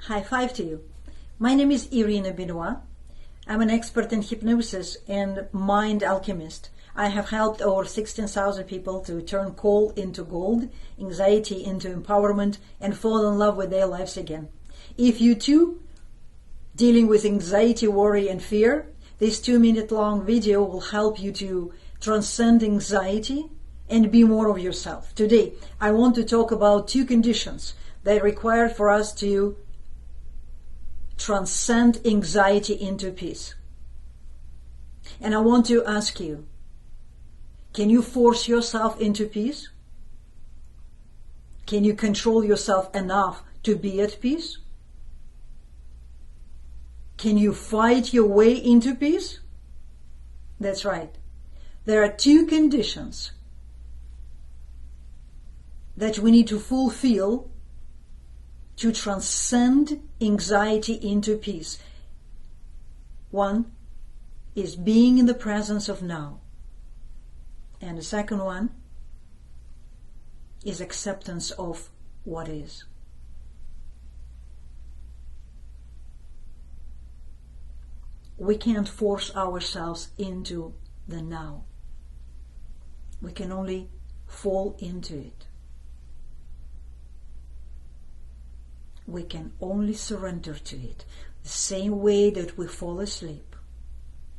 High five to you. My name is Irina Benoit. I'm an expert in hypnosis and mind alchemist. I have helped over 16,000 people to turn coal into gold, anxiety into empowerment, and fall in love with their lives again. If you too dealing with anxiety, worry, and fear, this 2-minute long video will help you to transcend anxiety and be more of yourself. Today, I want to talk about 2 conditions that are required for us to transcend anxiety into peace. And I want to ask you, can you force yourself into peace? Can you control yourself enough to be at peace? Can you fight your way into peace? That's right. There are 2 conditions that we need to fulfill to transcend anxiety into peace. One is being in the presence of now. And the second one is acceptance of what is. We can't force ourselves into the now. We can only fall into it. We can only surrender to it the same way that we fall asleep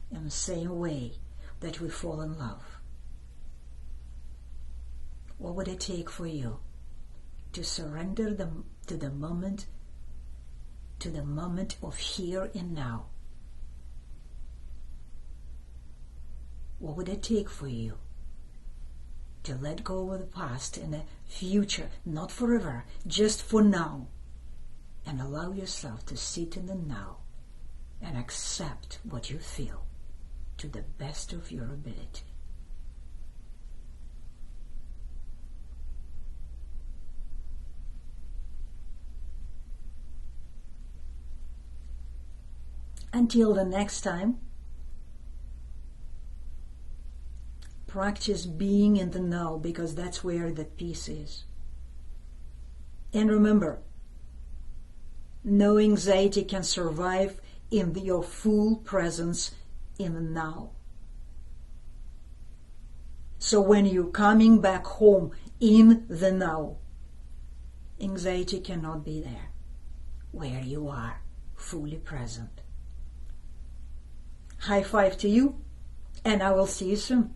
and the same way that we fall in love. What would it take for you to surrender to the moment of here and now? What would it take for you to let go of the past and the future, not forever, just for now, and allow yourself to sit in the now and accept what you feel to the best of your ability? Until the next time, practice being in the now, because that's where the peace is. And remember, no anxiety can survive in your full presence in the now. So when you're coming back home in the now, anxiety cannot be there, where you are fully present. High five to you, and I will see you soon.